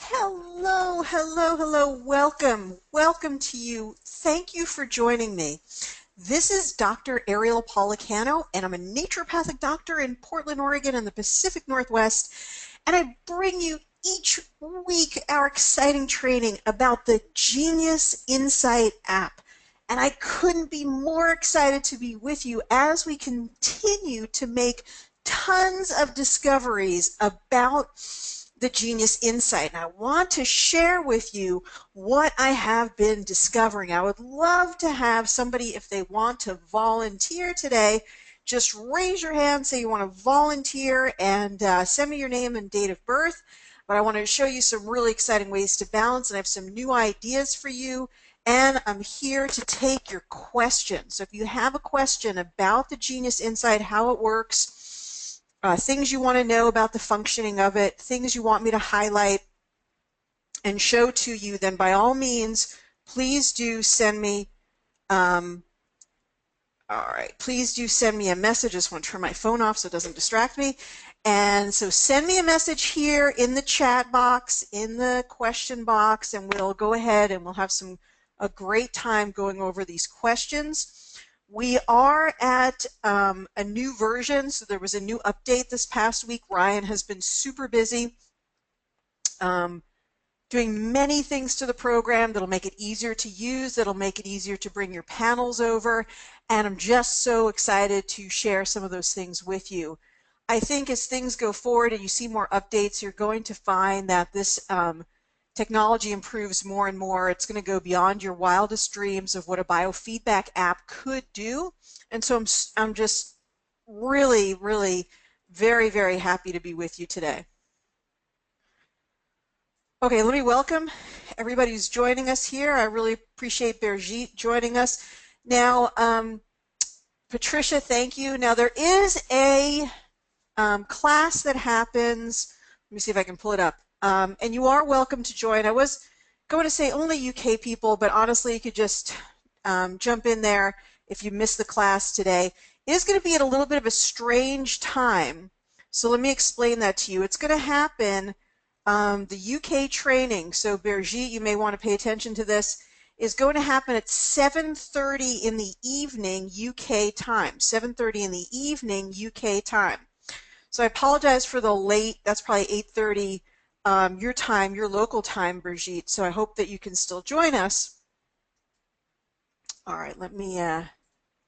Hello, hello, hello. Welcome to you. Thank you for joining me. This is Dr. Ariel Policano, and I'm a naturopathic doctor in Portland, Oregon in the Pacific Northwest, and I bring you each week our exciting training about the Genius Insight app. And I couldn't be more excited to be with you as we continue to make tons of discoveries about the Genius Insight. And I want to share with you what I have been discovering. I would love to have somebody, if they want to volunteer today, just raise your hand, say you want to volunteer, and send me your name and date of birth. But I want to show you some really exciting ways to balance, and I have some new ideas for you. And I'm here to take your questions. So if you have a question about the Genius Insight, how it works, things you want to know about the functioning of it, things you want me to highlight and show to you, then by all means, please do send me, please do send me a message. I just want to turn my phone off so it doesn't distract me. And so send me a message here in the chat box, in the question box, and we'll go ahead and we'll have a great time going over these questions. We are at a new version, so there was a new update this past week. Ryan has been super busy doing many things to the program that'll make it easier to use, that'll make it easier to bring your panels over, and I'm just so excited to share some of those things with you. I think as things go forward and you see more updates, you're going to find that this technology improves more and more. It's going to go beyond your wildest dreams of what a biofeedback app could do. And so I'm just really, really very, very happy to be with you today. Okay, let me welcome everybody who's joining us here. I really appreciate Birgit joining us. Now, Patricia, thank you. Now, there is a class that happens. Let me see if I can pull it up. And you are welcome to join. I was going to say only UK people, but honestly, you could just jump in there if you missed the class today. It is going to be at a little bit of a strange time, so let me explain that to you. It's going to happen, the UK training, so Birgit, you may want to pay attention to this, is going to happen at 7:30 in the evening UK time, 7:30 in the evening UK time. So I apologize for the late, that's probably 8:30 your time, your local time, Birgit, so I hope that you can still join us. All right, let me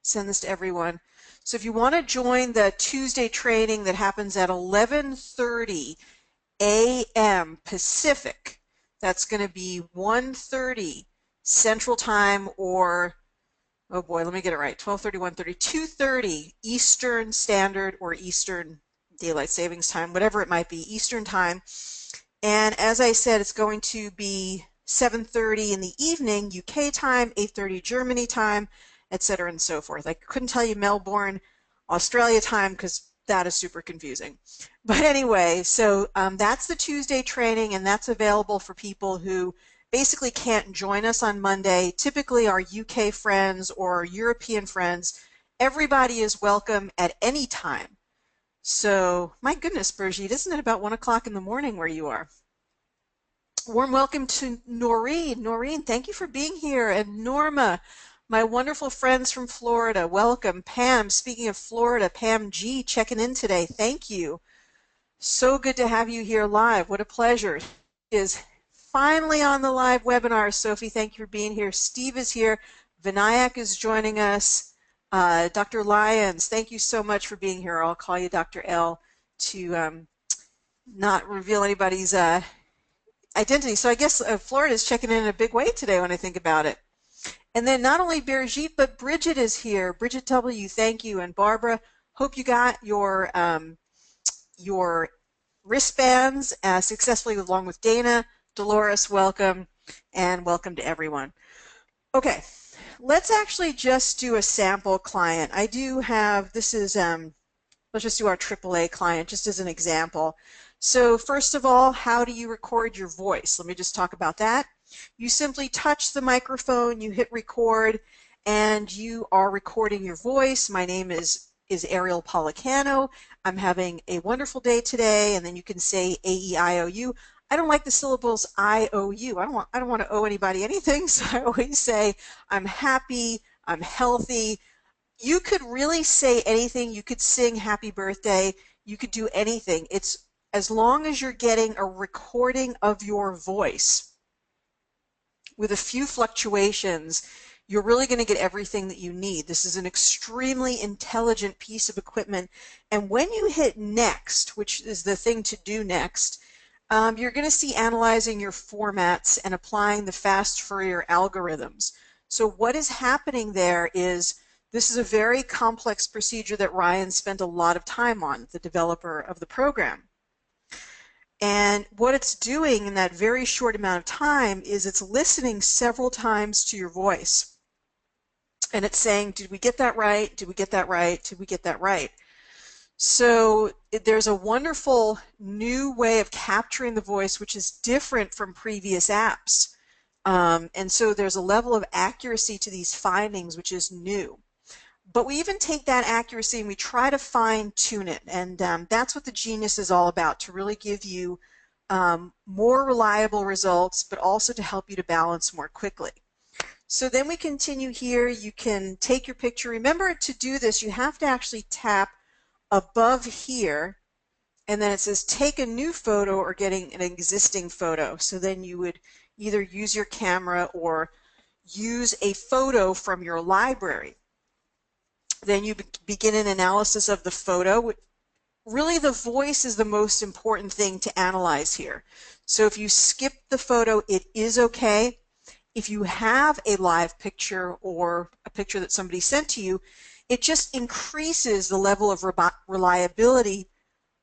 send this to everyone. So if you want to join the Tuesday training that happens at 11:30 a.m. Pacific, that's going to be 1:30 Central Time, or, oh boy, let me get it right, 12:30, 1:30, 2:30 Eastern Standard or Eastern Daylight Savings Time, whatever it might be, Eastern Time. And as I said, it's going to be 7:30 in the evening UK time, 8:30 Germany time, etc. and so forth. I couldn't tell you Melbourne, Australia time because that is super confusing. But anyway, so that's the Tuesday training, and that's available for people who basically can't join us on Monday. Typically our UK friends or European friends, everybody is welcome at any time. So, my goodness, Birgit, isn't it about 1 o'clock in the morning where you are? Warm welcome to Noreen. Noreen, thank you for being here. And Norma, my wonderful friends from Florida, welcome. Pam, speaking of Florida, Pam G, checking in today. Thank you. So good to have you here live. What a pleasure. She is finally on the live webinar. Sophie, thank you for being here. Steve is here. Vinayak is joining us. Dr. Lyons, thank you so much for being here. I'll call you Dr. L to not reveal anybody's identity. So I guess Florida is checking in a big way today when I think about it. And then not only Birgit, but Bridget is here. Bridget W., thank you. And Barbara, hope you got your wristbands successfully along with Dana. Dolores, welcome, and welcome to everyone. Okay. Let's actually just do a sample client. I do have, this is, let's just do our AAA client just as an example. So first of all, how do you record your voice? Let me just talk about that. You simply touch the microphone, you hit record, and you are recording your voice. My name is Ariel Policano. I'm having a wonderful day today, and then you can say A-E-I-O-U. I don't like the syllables I-O-U. I don't want to owe anybody anything, so I always say I'm happy, I'm healthy. You could really say anything. You could sing happy birthday. You could do anything. It's as long as you're getting a recording of your voice with a few fluctuations, you're really going to get everything that you need. This is an extremely intelligent piece of equipment. And when you hit next, which is the thing to do next, you're going to see analyzing your formats and applying the fast Fourier algorithms. So what is happening there is this is a very complex procedure that Ryan spent a lot of time on, the developer of the program. And what it's doing in that very short amount of time is it's listening several times to your voice. And it's saying, did we get that right? Did we get that right? Did we get that right? So there's a wonderful new way of capturing the voice, which is different from previous apps. And so there's a level of accuracy to these findings, which is new. But we even take that accuracy and we try to fine tune it. And that's what the Genius is all about, to really give you more reliable results, but also to help you to balance more quickly. So then we continue here. You can take your picture. Remember, to do this, you have to actually tap above here, and then it says take a new photo or getting an existing photo. So then you would either use your camera or use a photo from your library. Then you begin an analysis of the photo. Really, the voice is the most important thing to analyze here. So if you skip the photo, it is okay. If you have a live picture or a picture that somebody sent to you, it just increases the level of reliability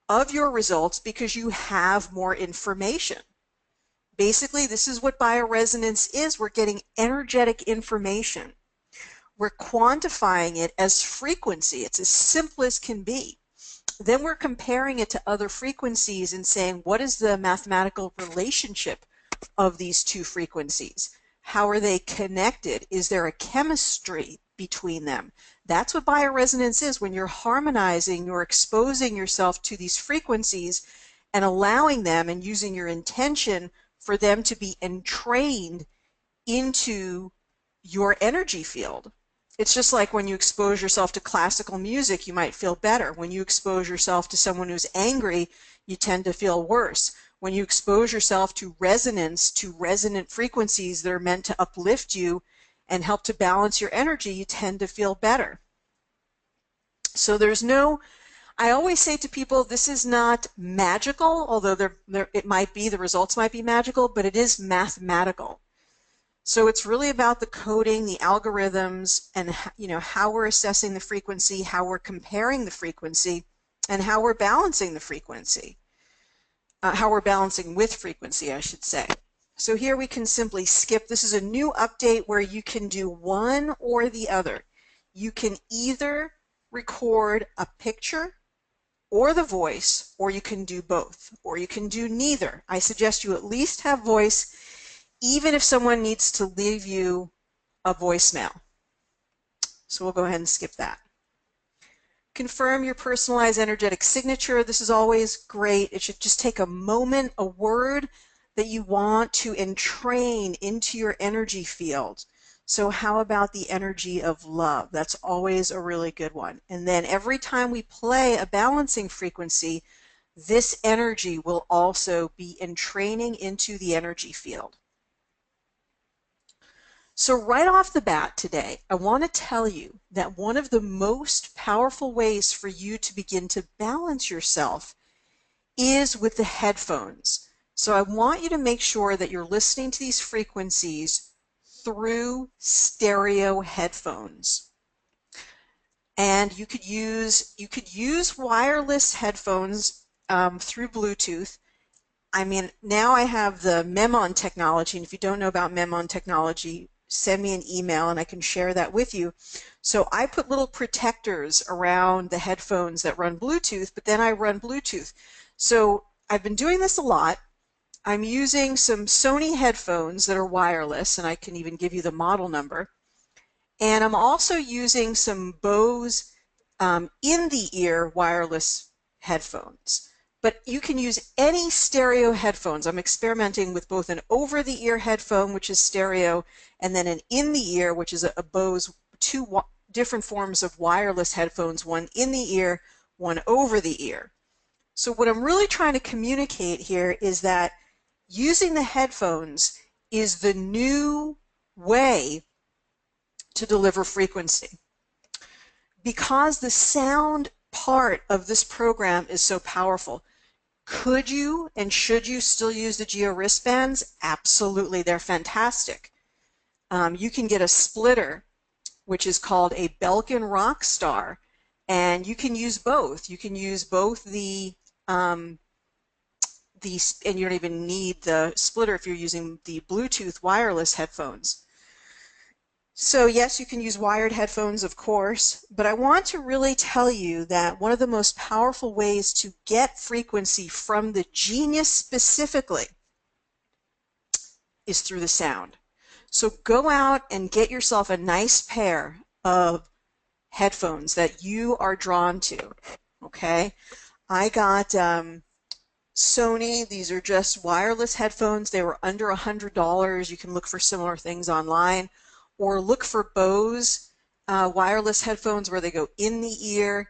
of your results because you have more information. Basically, this is what bioresonance is. We're getting energetic information. We're quantifying it as frequency. It's as simple as can be. Then we're comparing it to other frequencies and saying, what is the mathematical relationship of these two frequencies? How are they connected? Is there a chemistry between them? That's what bioresonance is. When you're harmonizing, you're exposing yourself to these frequencies and allowing them and using your intention for them to be entrained into your energy field. It's just like when you expose yourself to classical music, you might feel better. When you expose yourself to someone who's angry, you tend to feel worse. When you expose yourself to resonance, to resonant frequencies that are meant to uplift you and help to balance your energy, you tend to feel better. So there's no, I always say to people, this is not magical, although it might be, the results might be magical, but it is mathematical. So it's really about the coding, the algorithms, and how we're assessing the frequency, how we're comparing the frequency, and how we're balancing the frequency. How we're balancing with frequency, I should say. So here we can simply skip. This is a new update where you can do one or the other. You can either record a picture or the voice, or you can do both, or you can do neither. I suggest you at least have voice, even if someone needs to leave you a voicemail. So we'll go ahead and skip that. Confirm your personalized energetic signature. This is always great. It should just take a moment, a word that you want to entrain into your energy field. So how about the energy of love? That's always a really good one. And then every time we play a balancing frequency, this energy will also be entraining into the energy field. So right off the bat today, I want to tell you that one of the most powerful ways for you to begin to balance yourself is with the headphones. So I want you to make sure that you're listening to these frequencies through stereo headphones. And you could use wireless headphones through Bluetooth. I mean, now I have the Memon technology, and if you don't know about Memon technology, send me an email and I can share that with you. So I put little protectors around the headphones that run Bluetooth, but then I run Bluetooth. So I've been doing this a lot. I'm using some Sony headphones that are wireless, and I can even give you the model number. And I'm also using some Bose in-the-ear wireless headphones. But you can use any stereo headphones. I'm experimenting with both an over-the-ear headphone, which is stereo, and then an in-the-ear, which is a Bose, two different forms of wireless headphones, one in the ear, one over the ear. So what I'm really trying to communicate here is that using the headphones is the new way to deliver frequency. Because the sound part of this program is so powerful, could you and should you still use the Geo wristbands? Absolutely, they're fantastic. You can get a splitter, which is called a Belkin Rockstar, and you can use both. You can use both and you don't even need the splitter if you're using the Bluetooth wireless headphones. So yes, you can use wired headphones, of course, but I want to really tell you that one of the most powerful ways to get frequency from the Genius specifically is through the sound. So go out and get yourself a nice pair of headphones that you are drawn to, okay? I got Sony. These are just wireless headphones. They were under $100. You can look for similar things online, or look for Bose wireless headphones where they go in the ear.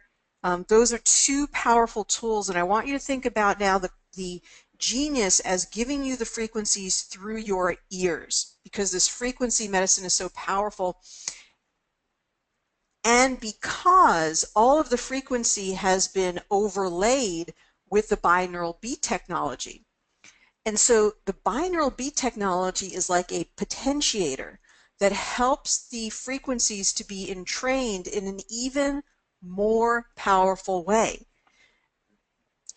Those are two powerful tools, and I want you to think about now the Genius as giving you the frequencies through your ears, because this frequency medicine is so powerful, and because all of the frequency has been overlaid with the binaural beat technology. And so the binaural beat technology is like a potentiator that helps the frequencies to be entrained in an even more powerful way.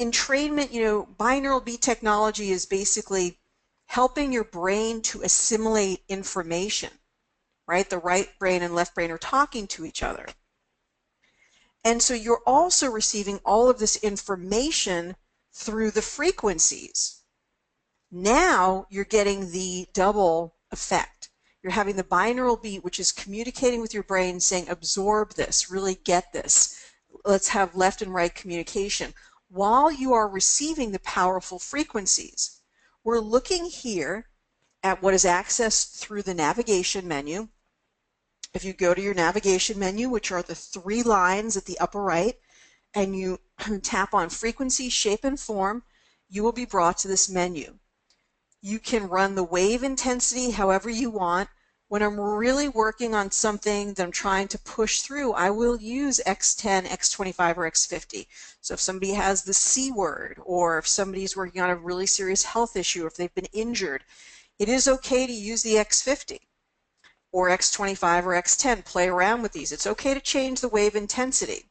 Entrainment, binaural beat technology is basically helping your brain to assimilate information, right? The right brain and left brain are talking to each other. And so you're also receiving all of this information through the frequencies. Now you're getting the double effect. You're having the binaural beat, which is communicating with your brain, saying, absorb this, really get this. Let's have left and right communication, while you are receiving the powerful frequencies. We're looking here at what is accessed through the navigation menu. If you go to your navigation menu, which are the three lines at the upper right, and you tap on frequency, shape, and form, you will be brought to this menu. You can run the wave intensity however you want. When I'm really working on something that I'm trying to push through, I will use X10, X25, or X50. So if somebody has the C word, or if somebody's working on a really serious health issue, or if they've been injured, it is okay to use the X50 or X25 or X10. Play around with these. It's okay to change the wave intensity.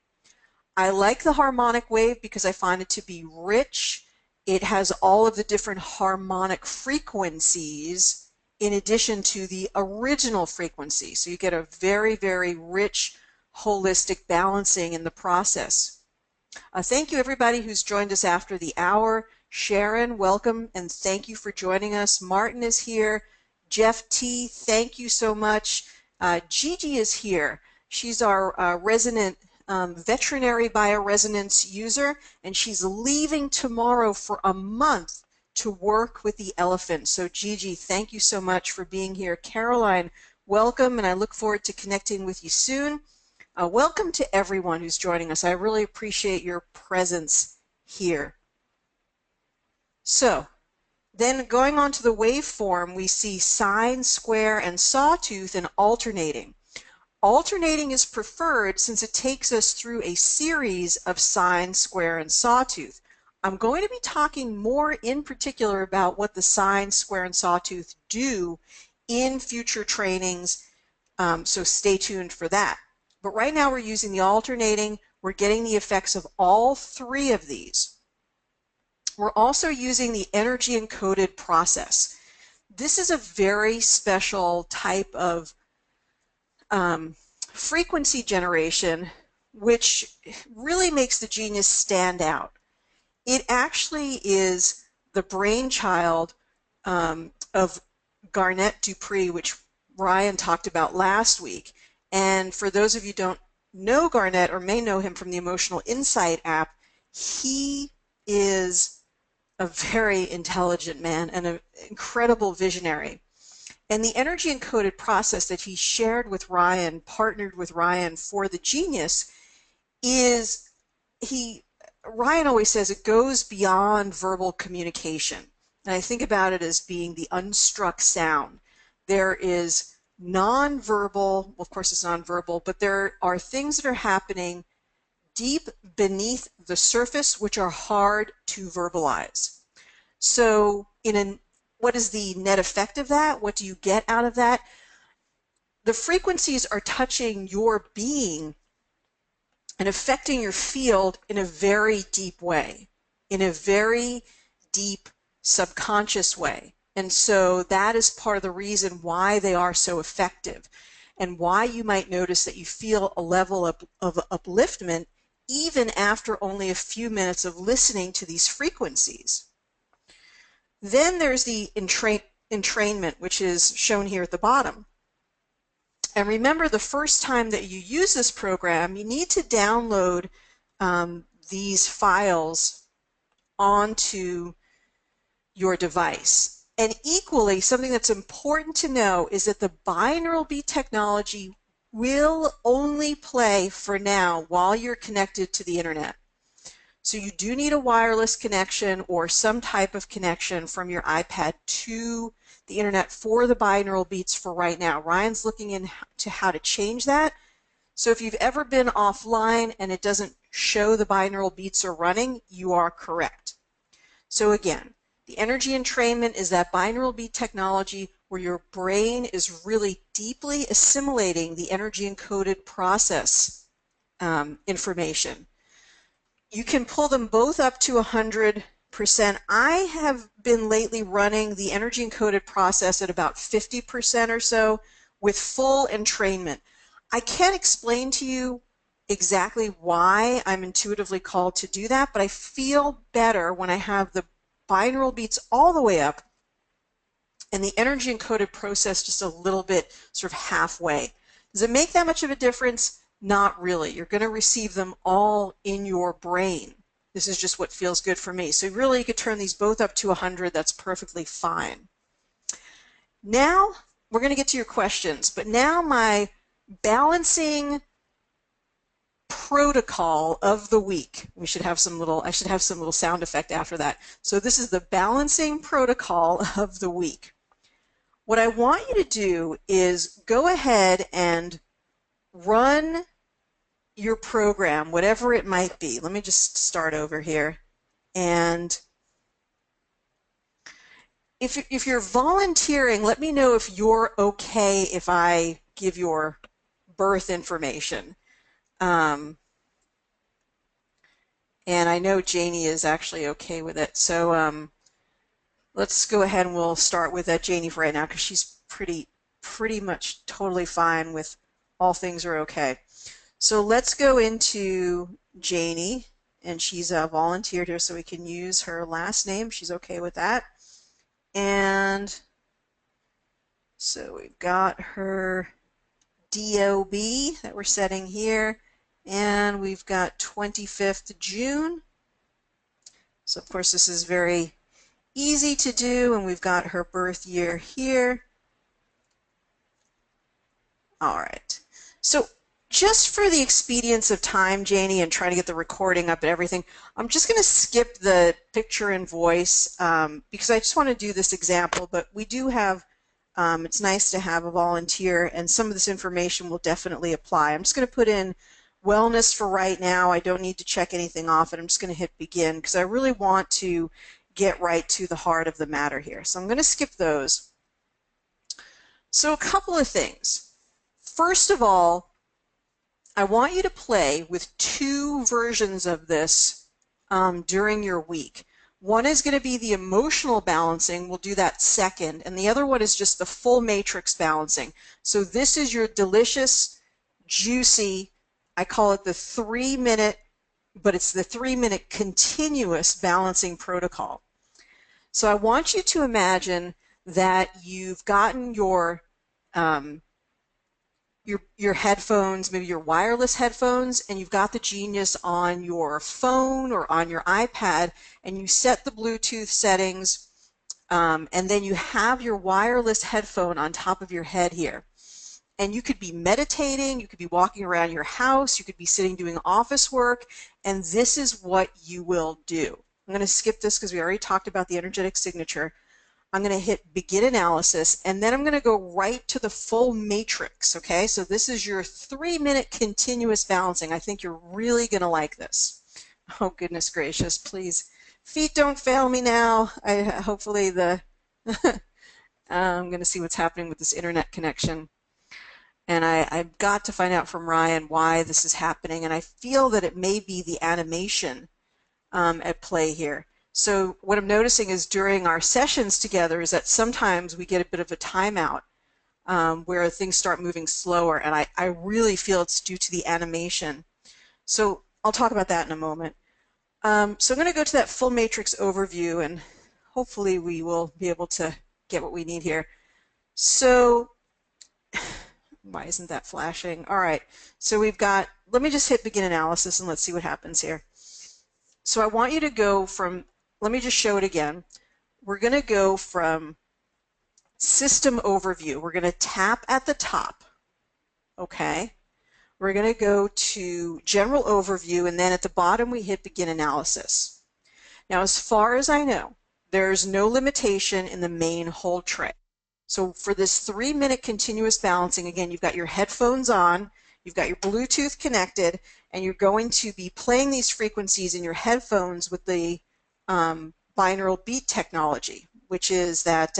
I like the harmonic wave because I find it to be rich. It has all of the different harmonic frequencies in addition to the original frequency. So you get a very, very rich, holistic balancing in the process. Thank you, everybody who's joined us after the hour. Sharon, welcome, and thank you for joining us. Martin is here. Jeff T., thank you so much. Gigi is here. She's our resident veterinary bioresonance user, and she's leaving tomorrow for a month to work with the elephant. So Gigi, thank you so much for being here. Caroline, welcome, and I look forward to connecting with you soon. Welcome to everyone who's joining us. I really appreciate your presence here. So then going on to the waveform, we see sine, square, and sawtooth, and alternating. Alternating is preferred since it takes us through a series of sine, square, and sawtooth. I'm going to be talking more in particular about what the sine, square, and sawtooth do in future trainings, so stay tuned for that. But right now we're using the alternating. We're getting the effects of all three of these. We're also using the energy encoded process. This is a very special type of frequency generation, which really makes the Genius stand out. It actually is the brainchild of Garnett Dupree, which Ryan talked about last week. And for those of you who don't know Garnett or may know him from the Emotional Insight app, he is a very intelligent man and an incredible visionary. And the energy encoded process that he shared with Ryan, partnered with Ryan for the Genius, is Ryan always says it goes beyond verbal communication. And I think about it as being the unstruck sound. There is nonverbal, well, of course it's nonverbal, but there are things that are happening deep beneath the surface which are hard to verbalize. So what is the net effect of that? What do you get out of that? The frequencies are touching your being and affecting your field in a very deep way, in a very deep subconscious way. And so that is part of the reason why they are so effective and why you might notice that you feel a level of upliftment even after only a few minutes of listening to these frequencies. Then there's the entrainment, which is shown here at the bottom. And remember, the first time that you use this program, you need to download these files onto your device. And equally, something that's important to know is that the binaural beat technology will only play for now while you're connected to the internet. So you do need a wireless connection or some type of connection from your iPad to the internet for the binaural beats for right now. Ryan's looking into how to change that. So if you've ever been offline and it doesn't show the binaural beats are running, you are correct. So again, the energy entrainment is that binaural beat technology where your brain is really deeply assimilating the energy encoded process information. You can pull them both up to 100%. I have been lately running the energy encoded process at about 50% or so with full entrainment. I can't explain to you exactly why I'm intuitively called to do that, but I feel better when I have the binaural beats all the way up and the energy encoded process just a little bit sort of halfway. Does it make that much of a difference? Not really. You're going to receive them all in your brain. This is just what feels good for me. So really you could turn these both up to 100. That's perfectly fine. Now we're going to get to your questions, but now my balancing protocol of the week. I should have some little sound effect after that. So this is the balancing protocol of the week. What I want you to do is go ahead and run your program, whatever it might be. Let me just start over here. And if you're volunteering, let me know if you're okay if I give your birth information. And I know Janie is actually okay with it. So let's go ahead and we'll start with Janie for right now because she's pretty much totally fine with all things are okay. So let's go into Janie, and she's volunteered here so we can use her last name. She's okay with that. And so we've got her DOB that we're setting here, and we've got 25th June. So of course this is very easy to do, and we've got her birth year here. All right. So just for the expedience of time, Janie, and trying to get the recording up and everything, I'm just going to skip the picture and voice because I just want to do this example, but we do have, it's nice to have a volunteer, and some of this information will definitely apply. I'm just going to put in wellness for right now. I don't need to check anything off, and I'm just going to hit begin because I really want to get right to the heart of the matter here. So I'm going to skip those. So a couple of things. First of all, I want you to play with two versions of this during your week. One is going to be the emotional balancing. We'll do that second. And the other one is just the full matrix balancing. So this is your delicious, juicy, I call it the 3-minute, but it's the 3-minute continuous balancing protocol. So I want you to imagine that you've gotten your your headphones, maybe your wireless headphones, and you've got the Genius on your phone or on your iPad, and you set the Bluetooth settings, and then you have your wireless headphone on top of your head here. And you could be meditating, you could be walking around your house, you could be sitting doing office work, and this is what you will do. I'm going to skip this because we already talked about the energetic signature. I'm going to hit begin analysis, and then I'm going to go right to the full matrix, okay? So this is your 3-minute continuous balancing. I think you're really going to like this. Oh, goodness gracious, please. Feet don't fail me now. Hopefully I'm going to see what's happening with this internet connection. And I've got to find out from Ryan why this is happening, and I feel that it may be the animation at play here. So what I'm noticing is during our sessions together is that sometimes we get a bit of a timeout where things start moving slower, and I really feel it's due to the animation. So I'll talk about that in a moment. So I'm going to go to that full matrix overview, and hopefully we will be able to get what we need here. So why isn't that flashing? All right, so we've got, let me just hit begin analysis and let's see what happens here. So I want you to go from, let me just show it again. We're going to go from system overview. We're going to tap at the top, okay? We're going to go to general overview, and then at the bottom we hit begin analysis. Now, as far as I know, there's no limitation in the main hold tray. So for this 3-minute continuous balancing, again, you've got your headphones on, you've got your Bluetooth connected, and you're going to be playing these frequencies in your headphones with the binaural beat technology, which is that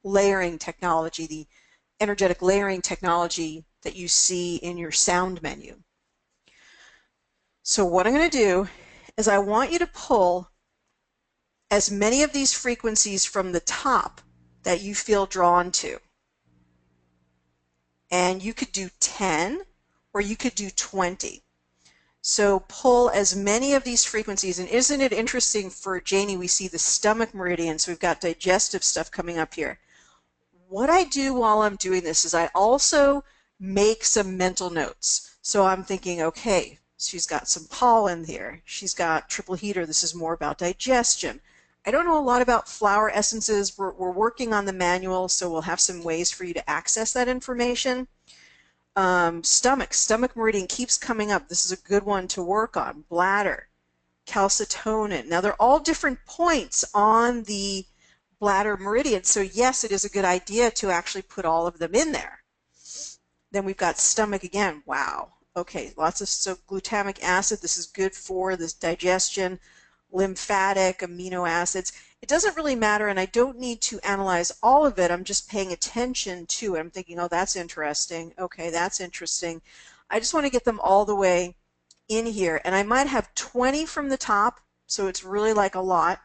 layering technology, the energetic layering technology that you see in your sound menu. So what I'm going to do is I want you to pull as many of these frequencies from the top that you feel drawn to. And you could do 10 or you could do 20. So pull as many of these frequencies, and isn't it interesting for Janie, we see the stomach meridian, so we've got digestive stuff coming up here. What I do while I'm doing this is I also make some mental notes. So I'm thinking, okay, she's got some pollen here. She's got triple heater. This is more about digestion. I don't know a lot about flower essences. We're working on the manual, so we'll have some ways for you to access that information. Stomach meridian keeps coming up. This is a good one to work on. Bladder, calcitonin. Now, they're all different points on the bladder meridian, so yes, it is a good idea to actually put all of them in there. Then we've got stomach again. Wow. Okay, lots of, so glutamic acid, this is good for this digestion, lymphatic, amino acids. It doesn't really matter, and I don't need to analyze all of it. I'm just paying attention to it. I'm thinking, oh, that's interesting. Okay, that's interesting. I just want to get them all the way in here, and I might have 20 from the top, so it's really like a lot.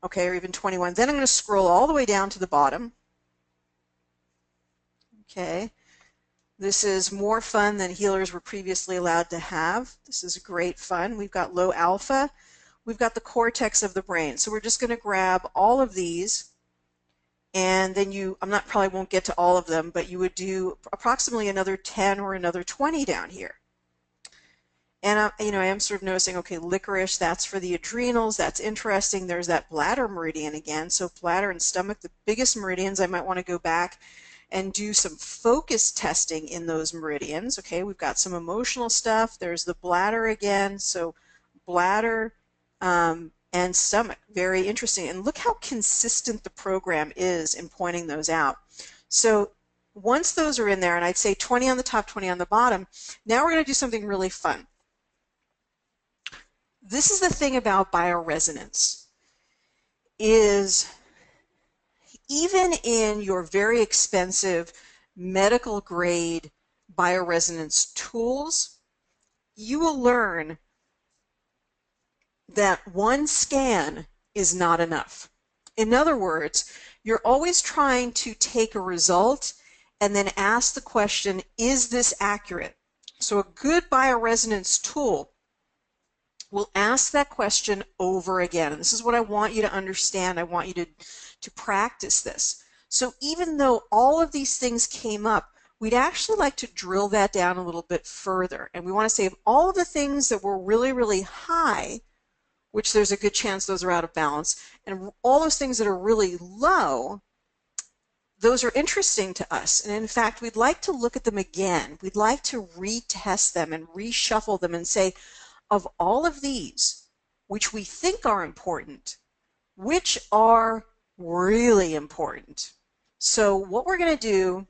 Okay, or even 21. Then I'm going to scroll all the way down to the bottom. Okay. This is more fun than healers were previously allowed to have. This is great fun. We've got low alpha. We've got the cortex of the brain. So we're just going to grab all of these, and then probably won't get to all of them, but you would do approximately another 10 or another 20 down here. And I am sort of noticing, okay, licorice, that's for the adrenals. That's interesting. There's that bladder meridian again. So bladder and stomach, the biggest meridians. I might want to go back and do some focus testing in those meridians. Okay, we've got some emotional stuff. There's the bladder again. So bladder and stomach, very interesting. And look how consistent the program is in pointing those out. So once those are in there, and I'd say 20 on the top, 20 on the bottom, now we're going to do something really fun. This is the thing about bioresonance, is even in your very expensive medical grade bioresonance tools, you will learn that one scan is not enough. In other words, you're always trying to take a result and then ask the question, is this accurate? So a good bioresonance tool will ask that question over again. And this is what I want you to understand. I want you to practice this. So even though all of these things came up, we'd actually like to drill that down a little bit further. And we want to say of all of the things that were really, really high, which there's a good chance those are out of balance, and all those things that are really low, those are interesting to us. And in fact, we'd like to look at them again. We'd like to retest them and reshuffle them and say, of all of these, which we think are important, which are really important? So what we're going to do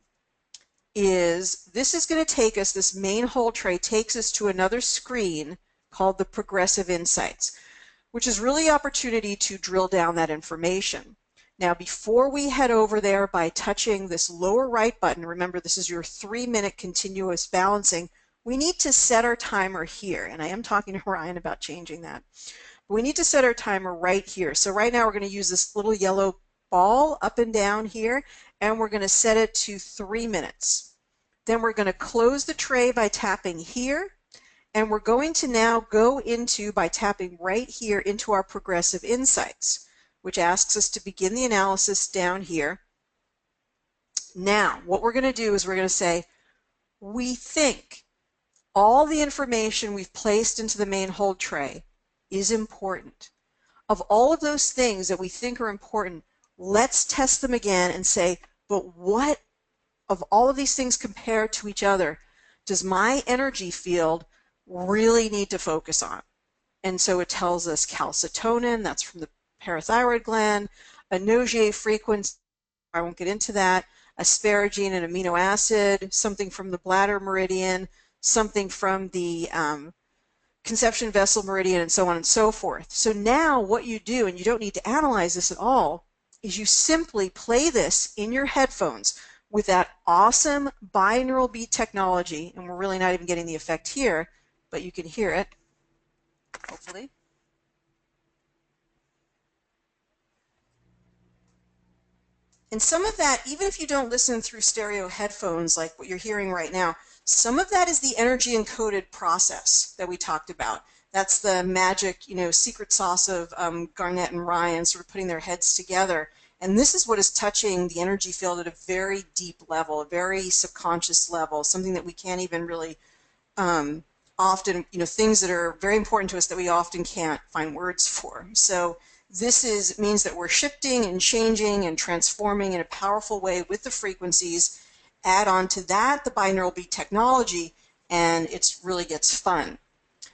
is, this is going to take us, this main hold tray takes us to another screen called the Progressive Insights, which is really an opportunity to drill down that information. Now, before we head over there by touching this lower right button, remember this is your 3-minute continuous balancing, we need to set our timer here. And I am talking to Ryan about changing that. But we need to set our timer right here. So right now we're going to use this little yellow ball up and down here, and we're going to set it to 3 minutes. Then we're going to close the tray by tapping here, and we're going to now go into, by tapping right here, into our Progressive Insights, which asks us to begin the analysis down here. Now, what we're going to do is we're going to say, we think all the information we've placed into the main hold tray is important. Of all of those things that we think are important, let's test them again and say, but what of all of these things compared to each other does my energy field really need to focus on? And so it tells us calcitonin, that's from the parathyroid gland, a Nogier frequency, I won't get into that, asparagine, an amino acid, something from the bladder meridian, something from the conception vessel meridian, and so on and so forth. So now what you do, and you don't need to analyze this at all, is you simply play this in your headphones with that awesome binaural beat technology, and we're really not even getting the effect here, but you can hear it, hopefully. And some of that, even if you don't listen through stereo headphones like what you're hearing right now, some of that is the energy encoded process that we talked about. That's the magic, secret sauce of Garnett and Ryan sort of putting their heads together. And this is what is touching the energy field at a very deep level, a very subconscious level, something that we can't even really often, things that are very important to us that we often can't find words for. So this means that we're shifting and changing and transforming in a powerful way with the frequencies. Add on to that the binaural beat technology, and it really gets fun.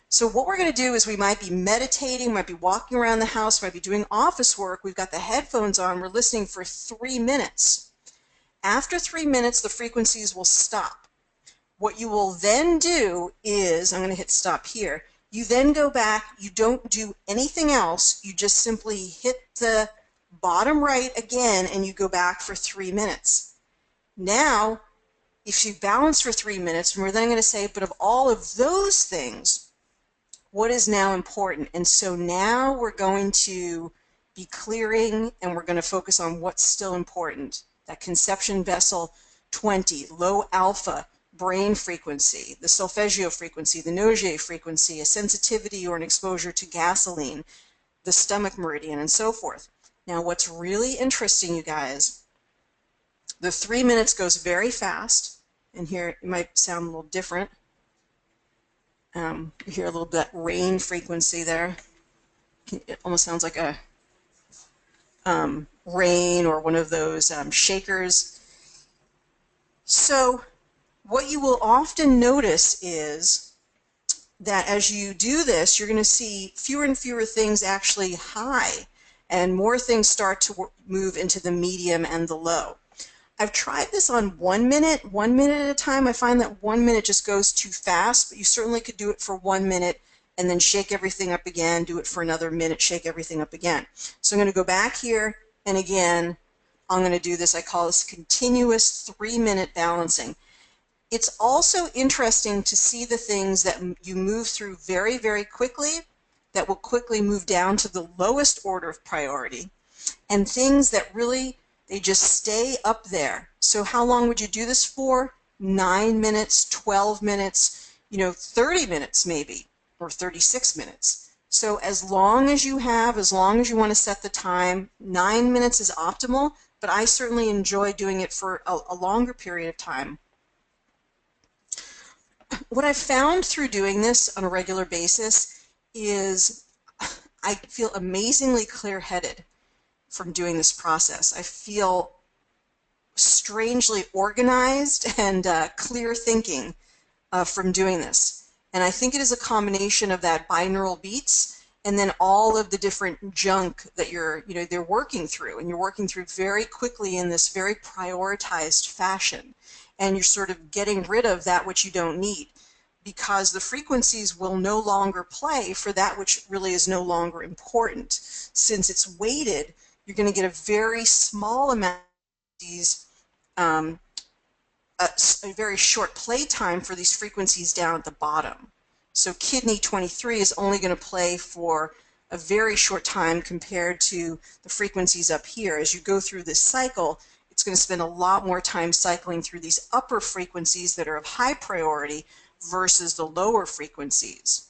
So what we're going to do is we might be meditating, might be walking around the house, might be doing office work. We've got the headphones on. We're listening for 3 minutes. After 3 minutes, the frequencies will stop. What you will then do is, I'm going to hit stop here, you then go back, you don't do anything else, you just simply hit the bottom right again and you go back for 3 minutes. Now, if you balance for 3 minutes, we're then going to say, but of all of those things, what is now important? And so now we're going to be clearing and we're going to focus on what's still important. That conception vessel 20, low alpha, brain frequency, the solfeggio frequency, the Nogier frequency, a sensitivity or an exposure to gasoline, the stomach meridian, and so forth. Now what's really interesting, you guys, the 3 minutes goes very fast, and here it might sound a little different. You hear a little bit rain frequency there. It almost sounds like a rain or one of those shakers. So what you will often notice is that as you do this, you're going to see fewer and fewer things actually high, and more things start to move into the medium and the low. I've tried this on 1 minute at a time. I find that 1 minute just goes too fast, but you certainly could do it for 1 minute and then shake everything up again, do it for another minute, shake everything up again. So I'm going to go back here, and again, I'm going to do this. I call this continuous 3-minute balancing. It's also interesting to see the things that you move through very, very quickly that will quickly move down to the lowest order of priority, and things that really, they just stay up there. So how long would you do this for? 9 minutes, 12 minutes, 30 minutes maybe, or 36 minutes. So as long as you want to set the time, 9 minutes is optimal, but I certainly enjoy doing it for a longer period of time. what I've found through doing this on a regular basis is I feel amazingly clear-headed from doing this process. I feel strangely organized and clear thinking from doing this. And I think it is a combination of that binaural beats and then all of the different junk that they're working through. And you're working through very quickly in this very prioritized fashion. And you're sort of getting rid of that which you don't need, because the frequencies will no longer play for that which really is no longer important. Since it's weighted, you're going to get a very small amount of these, a very short play time for these frequencies down at the bottom. So kidney 23 is only going to play for a very short time compared to the frequencies up here. As you go through this cycle, it's going to spend a lot more time cycling through these upper frequencies that are of high priority versus the lower frequencies.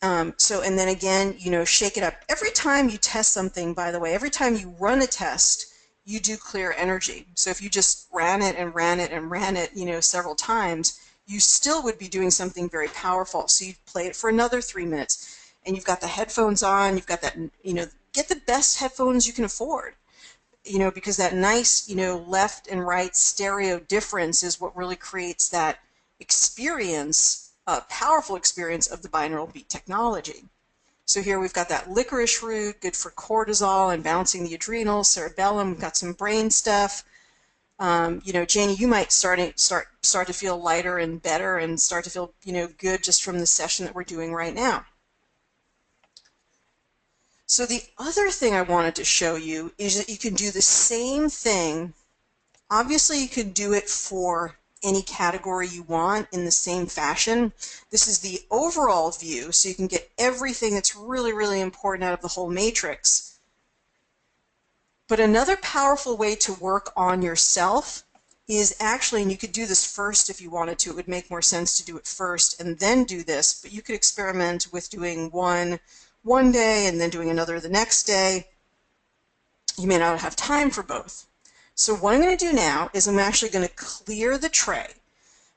And then again, shake it up. Every time you test something, by the way, every time you run a test, you do clear energy. So if you just ran it and ran it and ran it, several times, you still would be doing something very powerful. So you play it for another 3 minutes, and you've got the headphones on, you've got that, get the best headphones you can afford, because that nice, left and right stereo difference is what really creates that experience, powerful experience of the binaural beat technology. So here we've got that licorice root, good for cortisol and balancing the adrenals, cerebellum. We've got some brain stuff. Janie, you might start to feel lighter and better and start to feel, good just from the session that we're doing right now. So the other thing I wanted to show you is that you can do the same thing. Obviously, you can do it for any category you want in the same fashion. This is the overall view, so you can get everything that's really, really important out of the whole matrix. But another powerful way to work on yourself is actually, and you could do this first if you wanted to, it would make more sense to do it first and then do this, but you could experiment with doing one day and then doing another the next day. You may not have time for both. So what I'm going to do now is I'm actually going to clear the tray.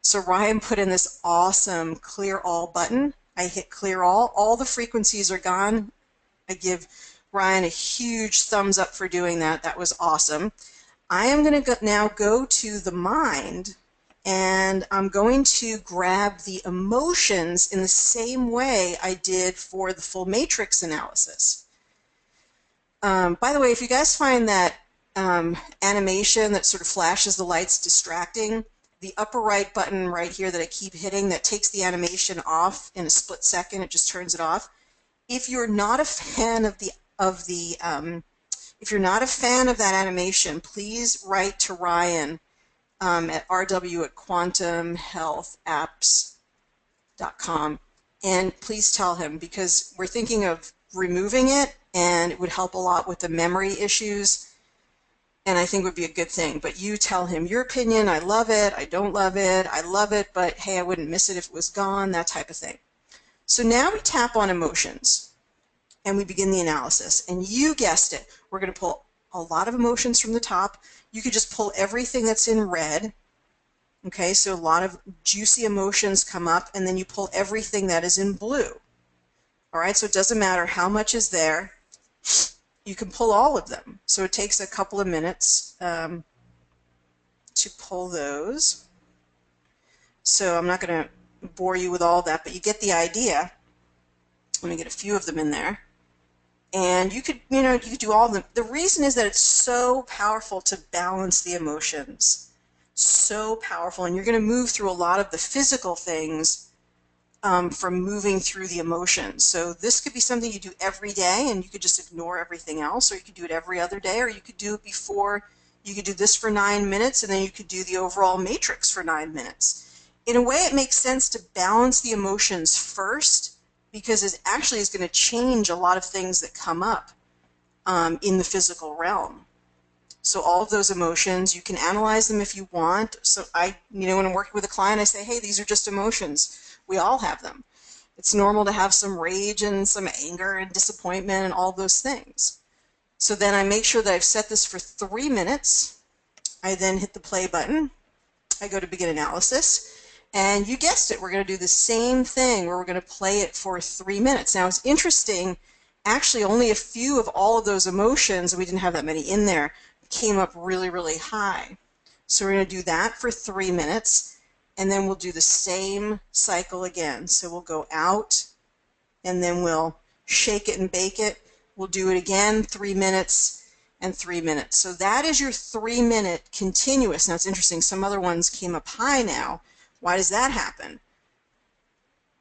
So Ryan put in this awesome clear all button. I hit clear all the frequencies are gone. I give Ryan a huge thumbs up for doing that. That was awesome. I am going to now go to the mind, and I'm going to grab the emotions in the same way I did for the full matrix analysis. By the way, if you guys find that animation that sort of flashes the lights distracting, the upper right button right here that I keep hitting that takes the animation off in a split second, it just turns it off. If you're not a fan of if you're not a fan of that animation, please write to Ryan at rw@quantumhealthapps.com, and please tell him, because we're thinking of removing it, and it would help a lot with the memory issues, and I think it would be a good thing. But you tell him your opinion. I love it, I don't love it, I love it, but hey, I wouldn't miss it if it was gone, that type of thing. So now we tap on emotions, and we begin the analysis. And you guessed it, we're going to pull a lot of emotions from the top. You could just pull everything that's in red. Okay, so a lot of juicy emotions come up, and then you pull everything that is in blue. All right, so it doesn't matter how much is there. You can pull all of them. So it takes a couple of minutes to pull those. So I'm not going to bore you with all that, but you get the idea. Let me get a few of them in there. And you could, you could do all of them. The reason is that it's so powerful to balance the emotions. So powerful. And you're going to move through a lot of the physical things from moving through the emotions. So this could be something you do every day, and you could just ignore everything else, or you could do it every other day, or you could do it before. You could do this for 9 minutes, and then you could do the overall matrix for 9 minutes. In a way, it makes sense to balance the emotions first, because it actually is going to change a lot of things that come up in the physical realm. So all of those emotions, you can analyze them if you want. So when I'm working with a client, I say, hey, these are just emotions. We all have them. It's normal to have some rage and some anger and disappointment and all those things. So then I make sure that I've set this for 3 minutes. I then hit the play button. I go to begin analysis. And you guessed it, we're going to do the same thing where we're going to play it for 3 minutes. Now it's interesting, actually only a few of all of those emotions, we didn't have that many in there, came up really, really high. So we're going to do that for 3 minutes, and then we'll do the same cycle again. So we'll go out, and then we'll shake it and bake it. We'll do it again, 3 minutes and 3 minutes. So that is your 3-minute continuous. Now it's interesting, some other ones came up high now. Why does that happen?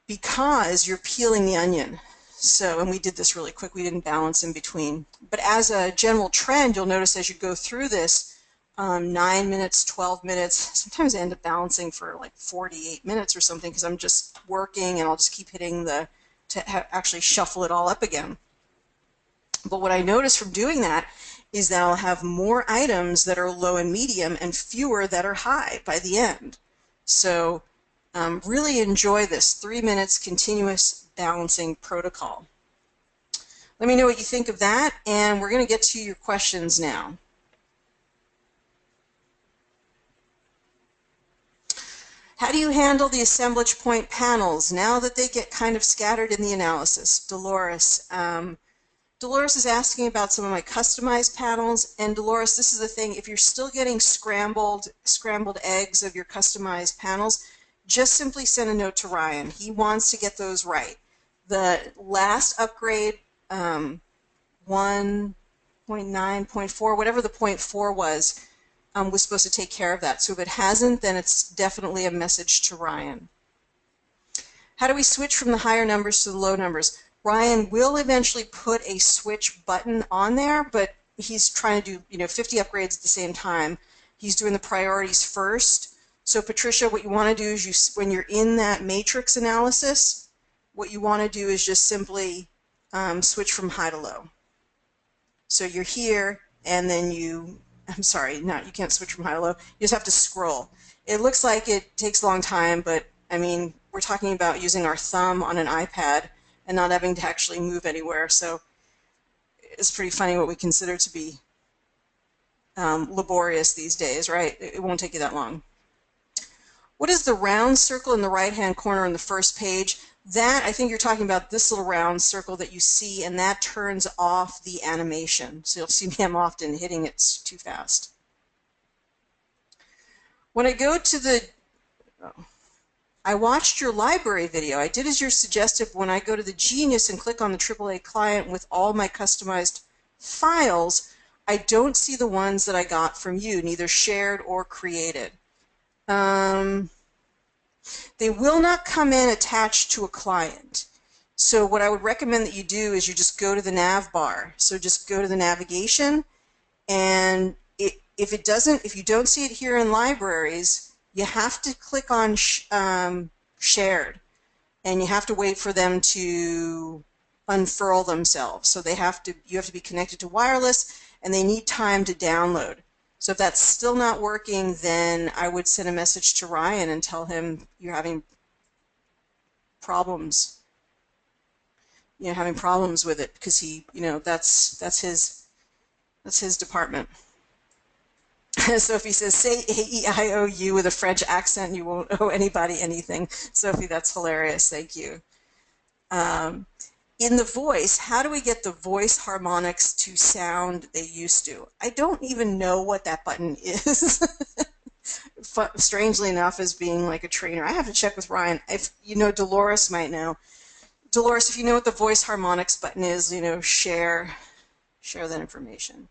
Because you're peeling the onion. So, and we did this really quick, we didn't balance in between. But as a general trend, you'll notice as you go through this, 9 minutes, 12 minutes, sometimes I end up balancing for like 48 minutes or something because I'm just working and I'll just keep hitting the, actually shuffle it all up again. But what I notice from doing that is that I'll have more items that are low and medium and fewer that are high by the end. So really enjoy this 3 minutes continuous balancing protocol. Let me know what you think of that, and we're going to get to your questions now. How do you handle the assemblage point panels now that they get kind of scattered in the analysis? Dolores. Dolores is asking about some of my customized panels, and Dolores, this is the thing, if you're still getting scrambled eggs of your customized panels, just simply send a note to Ryan. He wants to get those right. The last upgrade, 1.9, 0.4, whatever the 0.4 was supposed to take care of that. So if it hasn't, then it's definitely a message to Ryan. How do we switch from the higher numbers to the low numbers? Ryan will eventually put a switch button on there, but he's trying to do 50 upgrades at the same time. He's doing the priorities first. So Patricia, what you want to do is when you're in that matrix analysis, what you want to do is just simply switch from high to low. So you're here, and then you can't switch from high to low. You just have to scroll. It looks like it takes a long time, but I mean, we're talking about using our thumb on an iPad and not having to actually move anywhere. So it's pretty funny what we consider to be laborious these days, right? It won't take you that long. What is the round circle in the right-hand corner on the first page? That, I think you're talking about this little round circle that you see, and that turns off the animation. So you'll see me, I'm often hitting it too fast. When I go to the... I watched your library video. I did as you're suggested. When I go to the Genius and click on the AAA client with all my customized files, I don't see the ones that I got from you, neither shared or created. They will not come in attached to a client. So what I would recommend that you do is you just go to the nav bar. So just go to the navigation, and if you don't see it here in libraries, you have to click on shared, and you have to wait for them to unfurl themselves. So you have to be connected to wireless, and they need time to download. So if that's still not working, then I would send a message to Ryan and tell him you're having problems. Having problems with it, because he, that's his department. Sophie says, say A-E-I-O-U with a French accent, you won't owe anybody anything. Sophie, that's hilarious. Thank you. In the voice, how do we get the voice harmonics to sound they used to? I don't even know what that button is. Strangely enough, as being like a trainer. I have to check with Ryan. Dolores might know. Dolores, if you know what the voice harmonics button is, share that information.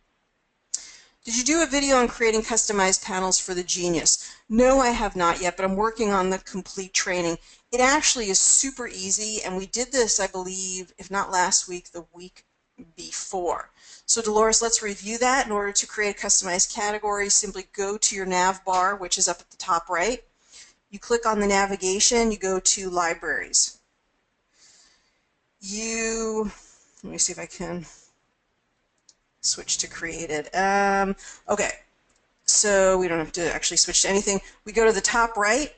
Did you do a video on creating customized panels for the Genius? No, I have not yet, but I'm working on the complete training. It actually is super easy, and we did this, I believe, if not last week, the week before. So Dolores, let's review that. In order to create a customized category, simply go to your nav bar, which is up at the top right. You click on the navigation, you go to libraries. Let me see if I can switch to created. Okay, so we don't have to actually switch to anything. We go to the top right,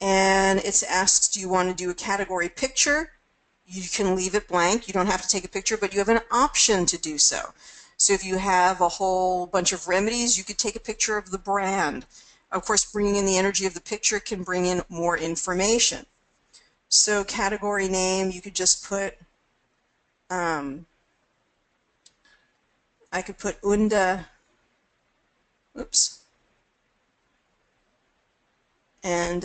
and it's asked, do you want to do a category picture? You can leave it blank. You don't have to take a picture, but you have an option to do so. So if you have a whole bunch of remedies, you could take a picture of the brand. Of course, bringing in the energy of the picture can bring in more information. So category name, you could just put, I could put Unda, oops, and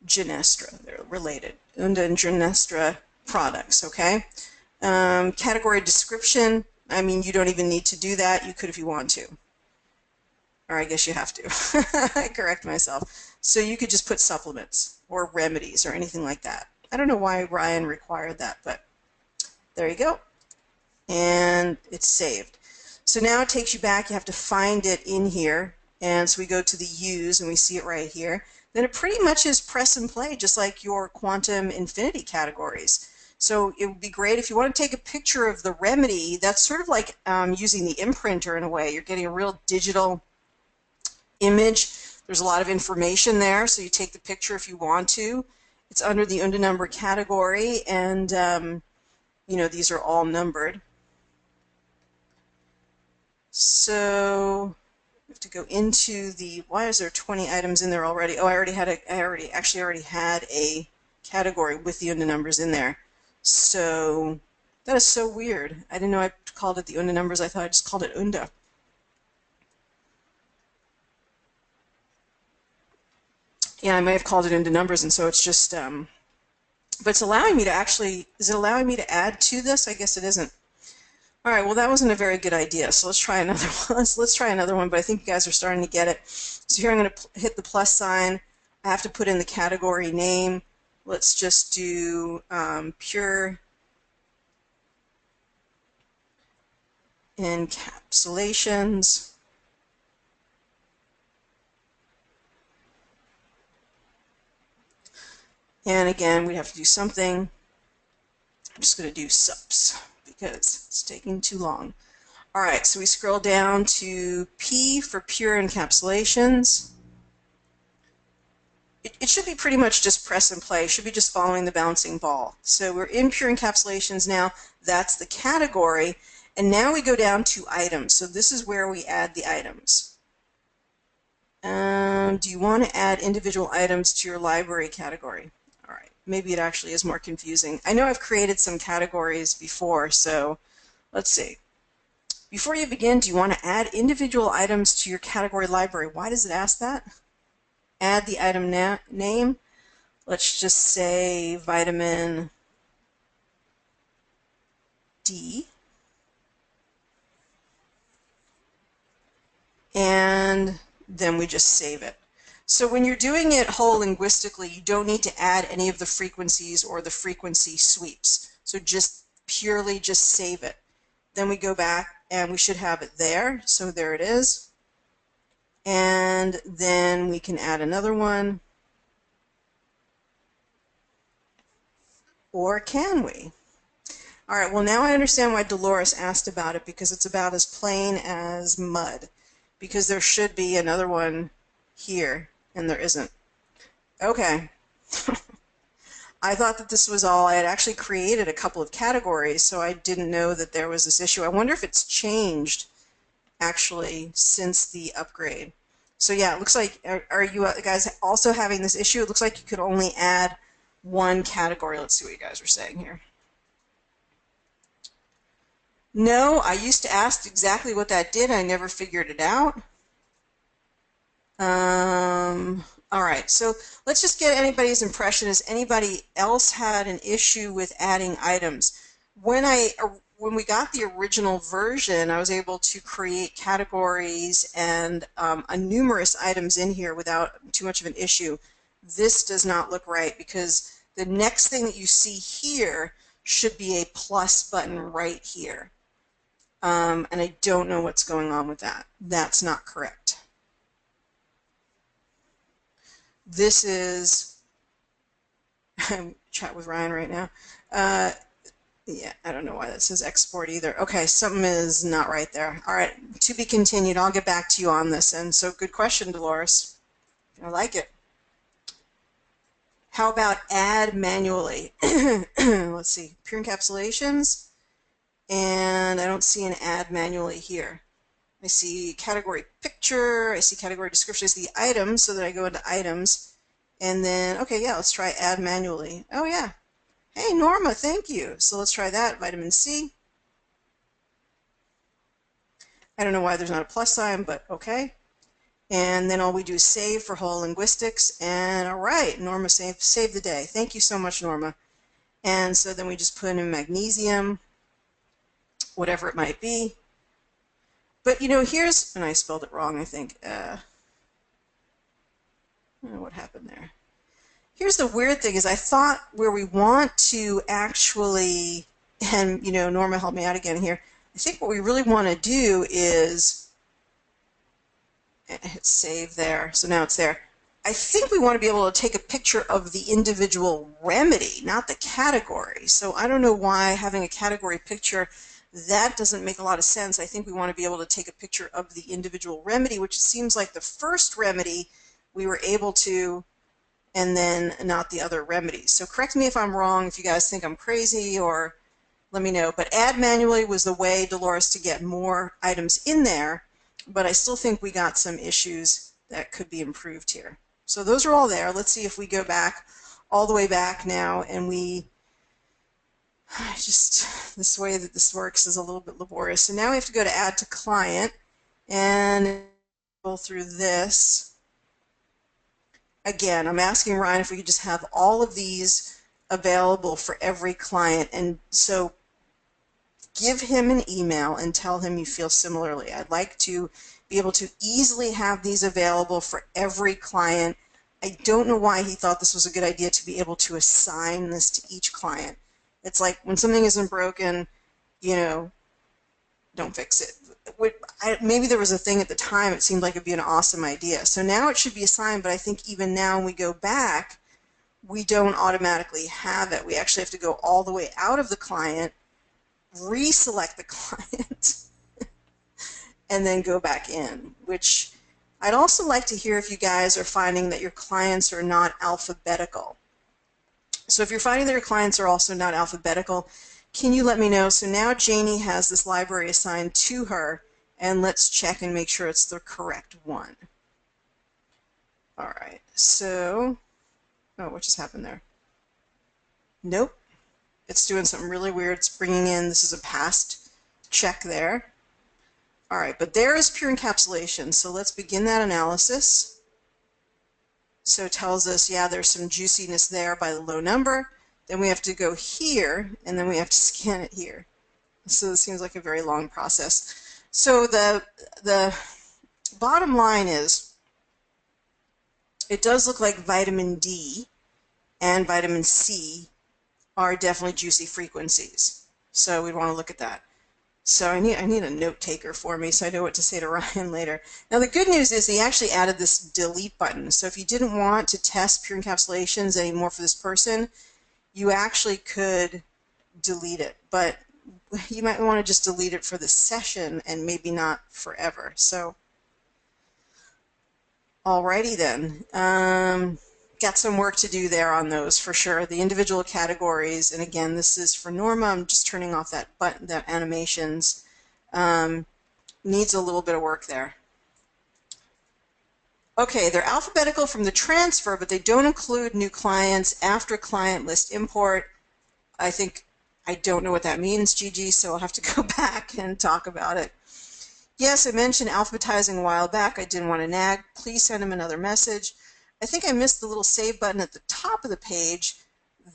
Genestra. They're related. Unda and Genestra products, okay? Category description, I mean, you don't even need to do that. You could if you want to. Or I guess you have to. I correct myself. So you could just put supplements or remedies or anything like that. I don't know why Ryan required that, but there you go. And it's saved. So now it takes you back. You have to find it in here. And so we go to the use and we see it right here. Then it pretty much is press and play, just like your quantum infinity categories. So it would be great if you want to take a picture of the remedy. That's sort of like using the imprinter in a way. You're getting a real digital image. There's a lot of information there, so you take the picture if you want to. It's under the Unda number category, and you know, these are all numbered. So we have to go into the, why is there 20 items in there already? Oh, I already had a, I already had a category with the Unda numbers in there. So that is so weird. I didn't know I called it the Unda numbers. I thought I just called it Unda. Yeah, I may have called it Unda numbers, and so it's just, but it's allowing me to actually, is it allowing me to add to this? I guess it isn't. All right, well, that wasn't a very good idea, so let's try another one. Let's try another one, but I think you guys are starting to get it. So here I'm going to hit the plus sign. I have to put in the category name. Let's just do pure encapsulations. And again, we have to do something. I'm just going to do subs because it's taking too long. All right, so we scroll down to P for pure encapsulations. It should be pretty much just press and play. It should be just following the bouncing ball. So we're in pure encapsulations now. That's the category. And now we go down to items. So this is where we add the items. Do you want to add individual items to your library category? All right, maybe it actually is more confusing. I know I've created some categories before, so let's see. Before you begin, do you want to add individual items to your category library? Why does it ask that? Add the item name. Let's just say vitamin D. And then we just save it. So when you're doing it whole linguistically, you don't need to add any of the frequencies or the frequency sweeps. So just purely just save it. Then we go back and we should have it there. So there it is. And then we can add another one. Or can we? All right, well, now I understand why Dolores asked about it, because it's about as plain as mud. Because there should be another one here, and there isn't. Okay. I thought that this was all. I had actually created a couple of categories, so I didn't know that there was this issue. I wonder if it's changed, actually, since the upgrade. So yeah, it looks like, are you guys also having this issue? It looks like you could only add one category. Let's see what you guys are saying here. No, I used to ask exactly what that did. I never figured it out. All right, so let's just get anybody's impression. Has anybody else had an issue with adding items? When we got the original version, I was able to create categories and numerous items in here without too much of an issue. This does not look right, because the next thing that you see here should be a plus button right here. And I don't know what's going on with that. That's not correct. This is, chat with Ryan right now. Yeah, I don't know why that says export either. Okay, something is not right there. All right, to be continued. I'll get back to you on this. And so, good question, Dolores. I like it. How about add manually? Let's see, pure encapsulations. And I don't see an add manually here. I see category picture, I see category description, I see items, so that I go into items, and then, okay, yeah, let's try add manually. Oh yeah. Hey Norma, thank you. So let's try that, vitamin C. I don't know why there's not a plus sign, but okay. And then all we do is save for whole linguistics, and all right, Norma saved the day. Thank you so much, Norma. And so then we just put in magnesium, whatever it might be. But you know, here's, and I spelled it wrong, I think. I don't know what happened there. Here's the weird thing is I thought where we want to actually, and you know, Norma helped me out again here, I think what we really want to do is, hit save there, so now it's there. I think we want to be able to take a picture of the individual remedy, not the category. So I don't know why having a category picture, that doesn't make a lot of sense. I think we want to be able to take a picture of the individual remedy, which seems like the first remedy we were able to, and then not the other remedies. So correct me if I'm wrong, if you guys think I'm crazy, or let me know. But add manually was the way, Dolores, to get more items in there, but I still think we got some issues that could be improved here. So those are all there. Let's see if we go back all the way back now, and we just, this way that this works is a little bit laborious. So now we have to go to add to client and go through this. Again, I'm asking Ryan if we could just have all of these available for every client, and so give him an email and tell him you feel similarly. I'd like to be able to easily have these available for every client. I don't know why he thought this was a good idea to be able to assign this to each client. It's like when something isn't broken, you know, don't fix it. Maybe there was a thing at the time, it seemed like it'd be an awesome idea. So now it should be assigned, but I think even now when we go back, we don't automatically have it. We actually have to go all the way out of the client, reselect the client, and then go back in, which I'd also like to hear if you guys are finding that your clients are not alphabetical. So if you're finding that your clients are also not alphabetical, can you let me know? So now Janie has this library assigned to her, and let's check and make sure it's the correct one. All right, so, oh, what just happened there? Nope, it's doing something really weird. It's bringing in, this is a past check there. All right, but there is pure encapsulation, so let's begin that analysis. So it tells us, yeah, there's some juiciness there by the low number. Then we have to go here, and then we have to scan it here. So this seems like a very long process. So the bottom line is, it does look like vitamin D and vitamin C are definitely juicy frequencies. So we'd want to look at that. So I need a note taker for me so I know what to say to Ryan later. Now the good news is he actually added this delete button. So if you didn't want to test pure encapsulations anymore for this person, you actually could delete it. But you might want to just delete it for the session and maybe not forever. So alrighty then. Got some work to do there on those for sure. The individual categories, and again, this is for Norma. I'm just turning off that button, that animations. Needs a little bit of work there. Okay, they're alphabetical from the transfer, but they don't include new clients after client list import. I don't know what that means, Gigi, so I'll have to go back and talk about it. Yes, I mentioned alphabetizing a while back. I didn't want to nag. Please send him another message. I think I missed the little save button at the top of the page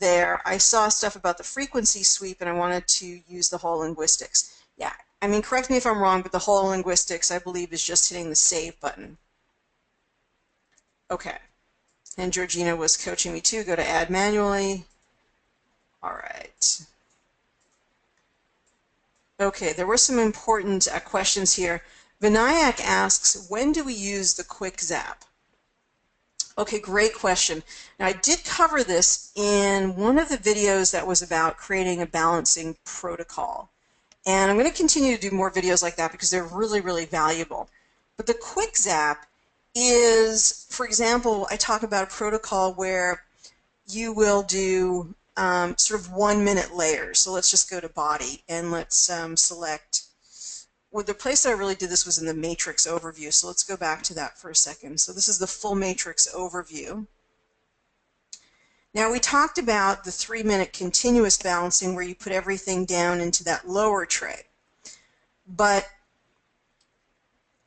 there. I saw stuff about the frequency sweep, and I wanted to use the whole linguistics. Yeah, I mean, correct me if I'm wrong, but the whole linguistics, I believe, is just hitting the save button. Okay, and Georgina was coaching me too. Go to add manually. All right. Okay, there were some important questions here. Vinayak asks, when do we use the quick zap? Okay, great question. Now, I did cover this in one of the videos that was about creating a balancing protocol. And I'm going to continue to do more videos like that because they're really, really valuable. But the quick zap is, for example, I talk about a protocol where you will do sort of 1 minute layers. So let's just go to body and let's select, well, the place that I really did this was in the matrix overview, so let's go back to that for a second. So this is the full matrix overview. Now we talked about the 3-minute continuous balancing where you put everything down into that lower tray. But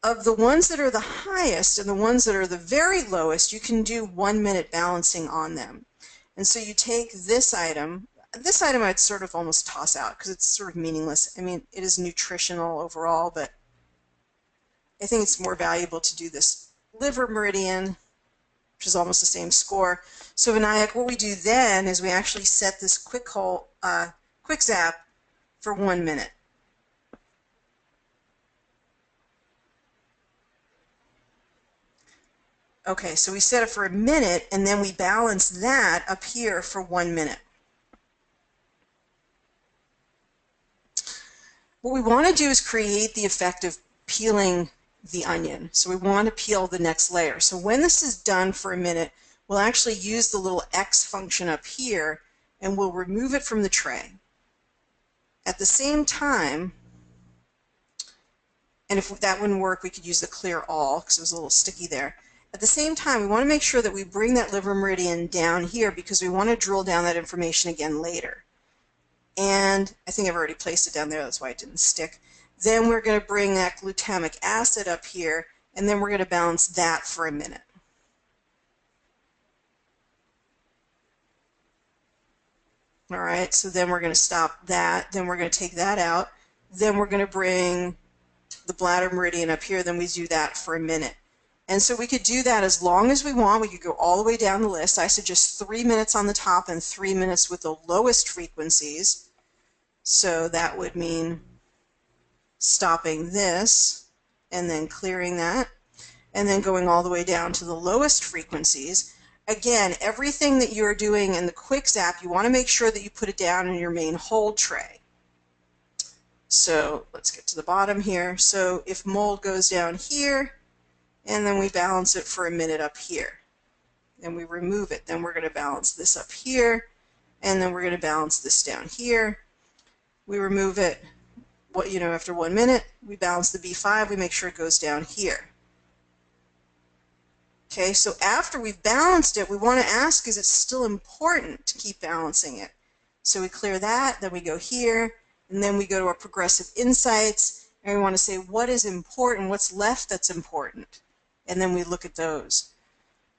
of the ones that are the highest and the ones that are the very lowest, you can do 1-minute balancing on them. And so you take this item I'd sort of almost toss out because it's sort of meaningless. I mean, it is nutritional overall, but I think it's more valuable to do this liver meridian, which is almost the same score. So Vinayak, what we do then is we actually set this quick zap for 1 minute. Okay, so we set it for a minute, and then we balance that up here for 1 minute. What we want to do is create the effect of peeling the onion. So we want to peel the next layer. So when this is done for a minute, we'll actually use the little X function up here, and we'll remove it from the tray. At the same time, and if that wouldn't work, we could use the clear all because it was a little sticky there. At the same time, we want to make sure that we bring that liver meridian down here because we want to drill down that information again later. And I think I've already placed it down there, that's why it didn't stick. Then we're going to bring that glutamic acid up here, and then we're going to balance that for a minute. All right, so then we're going to stop that, then we're going to take that out, then we're going to bring the bladder meridian up here, then we do that for a minute. And so we could do that as long as we want. We could go all the way down the list. I suggest 3 minutes on the top and 3 minutes with the lowest frequencies. So that would mean stopping this and then clearing that and then going all the way down to the lowest frequencies. Again, everything that you're doing in the quick zap, you want to make sure that you put it down in your main hold tray. So let's get to the bottom here. So if mold goes down here, and then we balance it for a minute up here. Then we remove it. Then we're going to balance this up here, and then we're going to balance this down here. We remove it, after 1 minute. We balance the B5. We make sure it goes down here. Okay, so after we've balanced it, we want to ask, is it still important to keep balancing it? So we clear that, then we go here, and then we go to our progressive insights, and we want to say, what is important? What's left that's important? And then we look at those.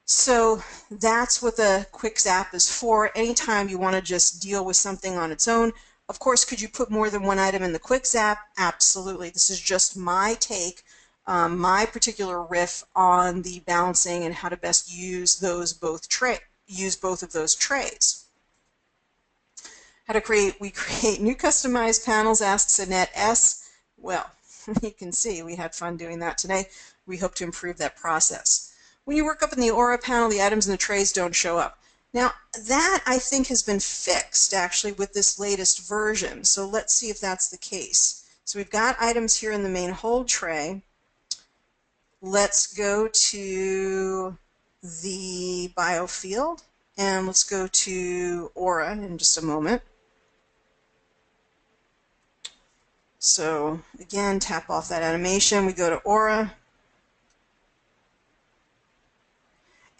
So that's what the quick zap is for. Anytime you want to just deal with something on its own. Of course, could you put more than one item in the quick zap? Absolutely. This is just my take, my particular riff on the balancing and how to best use both of those trays. How to create? We create new customized panels, asks Annette S. Well, you can see we had fun doing that today. We hope to improve that process. When you work up in the Aura panel, the items in the trays don't show up. Now, that I think has been fixed actually with this latest version. So let's see if that's the case. So we've got items here in the main hold tray. Let's go to the biofield and let's go to Aura in just a moment. So again, tap off that animation. We go to Aura.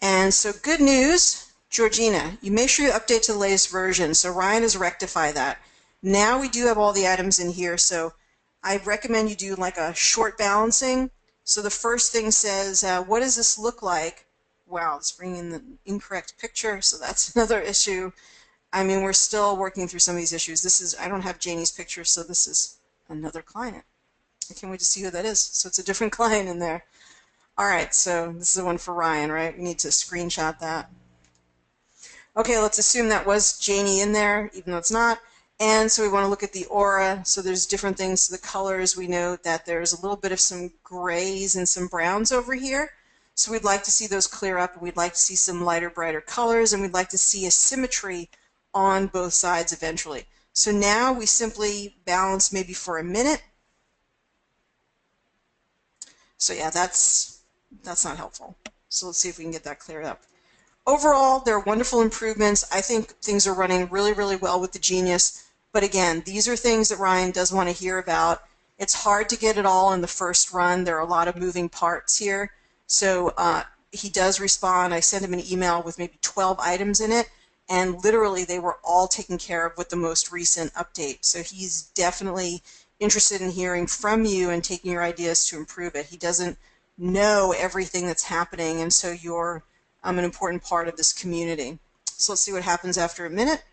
And so good news, Georgina, you make sure you update to the latest version. So Ryan has rectified that. Now we do have all the items in here. So I recommend you do like a short balancing. So the first thing says, what does this look like? Wow, it's bringing the incorrect picture. So that's another issue. I mean, we're still working through some of these issues. I don't have Janie's picture, so this is another client. I can't wait to see who that is. So it's a different client in there. All right, so this is the one for Ryan, right? We need to screenshot that. Okay, let's assume that was Janie in there, even though it's not. And so we want to look at the aura. So there's different things. The colors, we know that there's a little bit of some grays and some browns over here. So we'd like to see those clear up. We'd like to see some lighter, brighter colors, and we'd like to see a symmetry on both sides eventually. So now we simply balance maybe for a minute. So yeah, that's not helpful. So let's see if we can get that cleared up. Overall, there are wonderful improvements. I think things are running really, really well with the Genius. But again, these are things that Ryan does want to hear about. It's hard to get it all in the first run. There are a lot of moving parts here. So he does respond. I sent him an email with maybe 12 items in it, and literally they were all taken care of with the most recent update. So he's definitely interested in hearing from you and taking your ideas to improve it. He doesn't know everything that's happening, and so you're an important part of this community. So let's see what happens after a minute.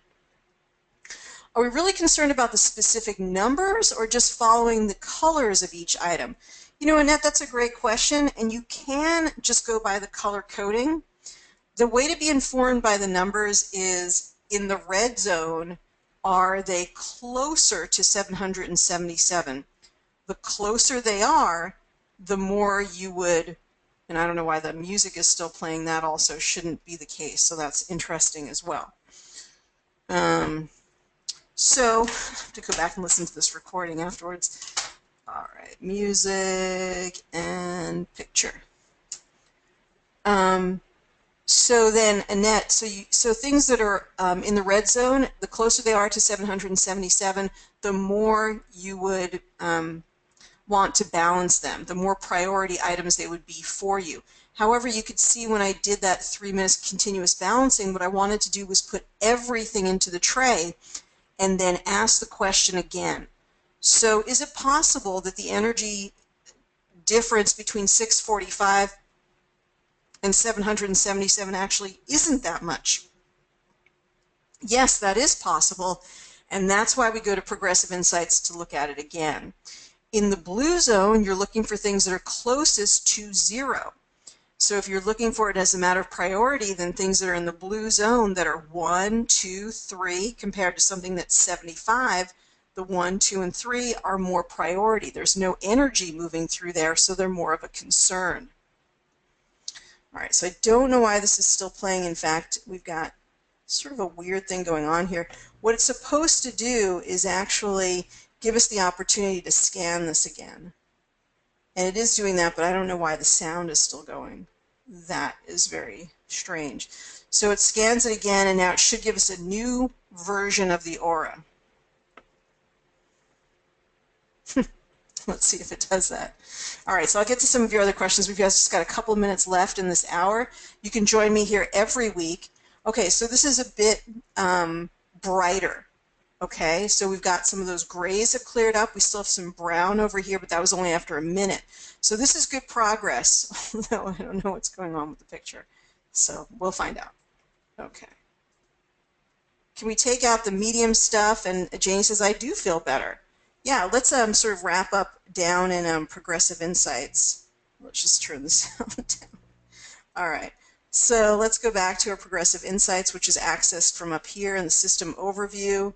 Are we really concerned about the specific numbers or just following the colors of each item? You know, Annette, that's a great question, and you can just go by the color coding. The way to be informed by the numbers is in the red zone, are they closer to 777? The closer they are, the more you would, and I don't know why the music is still playing, that also shouldn't be the case, so that's interesting as well. So, I have to go back and listen to this recording afterwards. All right, music and picture. So then, Annette, so things that are in the red zone, the closer they are to 777, the more you would want to balance them, the more priority items they would be for you. However, you could see when I did that 3 minutes continuous balancing, what I wanted to do was put everything into the tray and then ask the question again. So is it possible that the energy difference between 645 and 777 actually isn't that much? Yes, that is possible, and that's why we go to Progressive Insights to look at it again. In the blue zone, you're looking for things that are closest to 0. So if you're looking for it as a matter of priority, then things that are in the blue zone that are 1, 2, 3, compared to something that's 75, the 1, 2, and 3 are more priority. There's no energy moving through there, so they're more of a concern. All right, so I don't know why this is still playing. In fact, we've got sort of a weird thing going on here. What it's supposed to do is actually give us the opportunity to scan this again. And it is doing that, but I don't know why the sound is still going. That is very strange. So it scans it again, and now it should give us a new version of the aura. Let's see if it does that. All right, so I'll get to some of your other questions. We've just got a couple of minutes left in this hour. You can join me here every week. Okay, so this is a bit brighter. Okay, so we've got some of those grays have cleared up. We still have some brown over here, but that was only after a minute. So this is good progress, although I don't know what's going on with the picture. So we'll find out. Okay. Can we take out the medium stuff? And Janie says, I do feel better. Yeah, let's sort of wrap up down in Progressive Insights. Let's just turn the sound down. All right. So let's go back to our Progressive Insights, which is accessed from up here in the System Overview.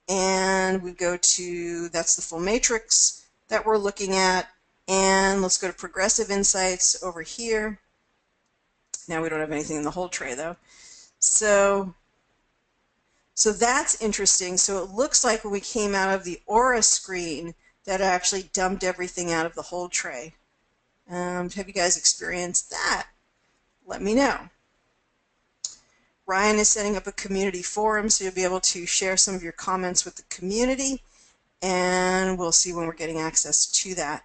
And we go to, that's the full matrix that we're looking at. And let's go to Progressive Insights over here. Now we don't have anything in the whole tray, though. So that's interesting. So it looks like when we came out of the Aura screen, that actually dumped everything out of the whole tray. Have you guys experienced that? Let me know. Ryan is setting up a community forum, so you'll be able to share some of your comments with the community, and we'll see when we're getting access to that.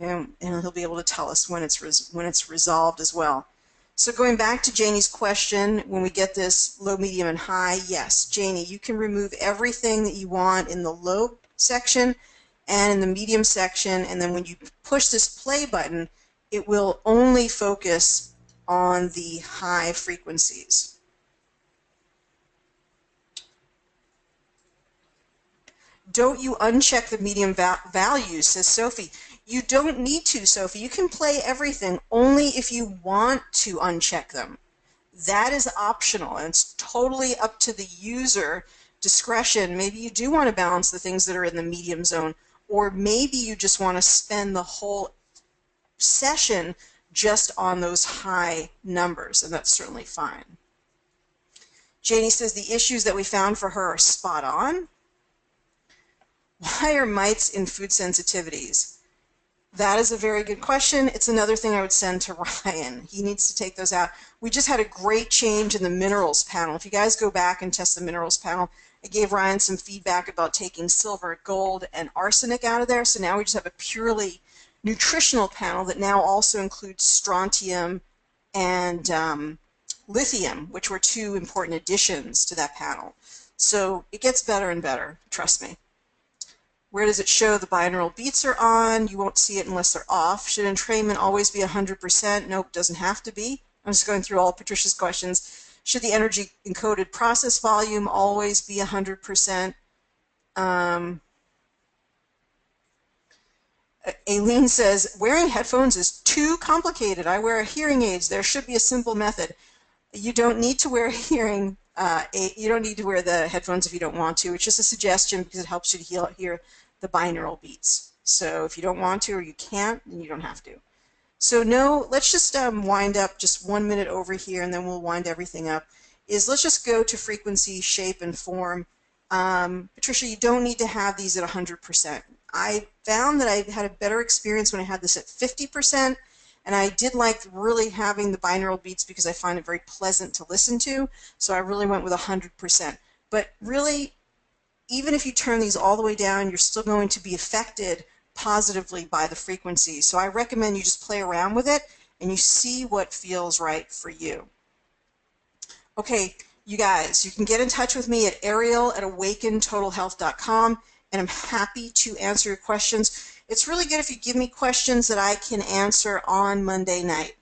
And he'll be able to tell us when it's resolved as well. So going back to Janie's question, when we get this low, medium, and high, yes, Janie, you can remove everything that you want in the low section and in the medium section, and then when you push this play button, it will only focus on the high frequencies. Don't you uncheck the medium values, says Sophie. You don't need to, Sophie. You can play everything only if you want to uncheck them. That is optional, and it's totally up to the user discretion. Maybe you do want to balance the things that are in the medium zone, or maybe you just want to spend the whole session just on those high numbers, and that's certainly fine. Janie says the issues that we found for her are spot on. Why are mites in food sensitivities? That is a very good question. It's another thing I would send to Ryan. He needs to take those out. We just had a great change in the minerals panel. If you guys go back and test the minerals panel, I gave Ryan some feedback about taking silver, gold, and arsenic out of there. So now we just have a purely nutritional panel that now also includes strontium and lithium, which were two important additions to that panel. So it gets better and better, trust me. Where does it show the binaural beats are on? You won't see it unless they're off. Should entrainment always be 100%? Nope, doesn't have to be. I'm just going through all Patricia's questions. Should the energy encoded process volume always be 100%? Aileen says, wearing headphones is too complicated. I wear hearing aids. There should be a simple method. You don't need to wear you don't need to wear the headphones if you don't want to. It's just a suggestion because it helps you to hear the binaural beats. So if you don't want to or you can't, then you don't have to. So no, let's just wind up just 1 minute over here, and then we'll wind everything up. Let's just go to frequency, shape, and form. Patricia, you don't need to have these at 100%. I found that I had a better experience when I had this at 50%, and I did like really having the binaural beats because I find it very pleasant to listen to, so I really went with 100%. But really, even if you turn these all the way down, you're still going to be affected positively by the frequency. So I recommend you just play around with it and you see what feels right for you. Okay, you guys, you can get in touch with me at ariel@awakentotalhealth.com, and I'm happy to answer your questions. It's really good if you give me questions that I can answer on Monday night.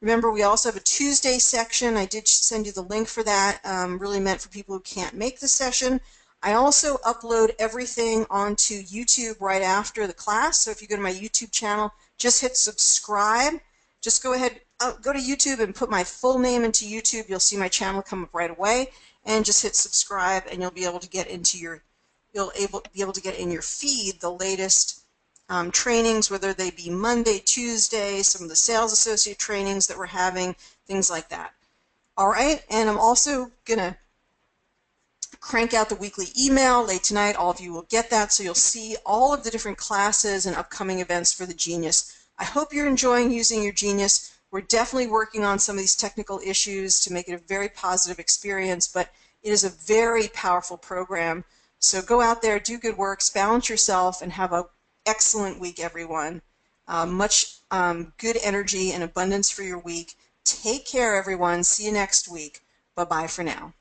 Remember, we also have a Tuesday section. I did send you the link for that, really meant for people who can't make the session. I also upload everything onto YouTube right after the class. So if you go to my YouTube channel, just hit subscribe. Just go ahead, go to YouTube and put my full name into YouTube. You'll see my channel come up right away, and just hit subscribe, and you'll be able to get into your, be able to get in your feed the latest trainings, whether they be Monday, Tuesday, some of the sales associate trainings that we're having, things like that. All right, and I'm also gonna crank out the weekly email late tonight. All of you will get that, so you'll see all of the different classes and upcoming events for the Genius. I hope you're enjoying using your Genius. We're definitely working on some of these technical issues to make it a very positive experience, but it is a very powerful program. So go out there, do good works, balance yourself, and have an excellent week, everyone. Much good energy and abundance for your week. Take care, everyone. See you next week. Bye-bye for now.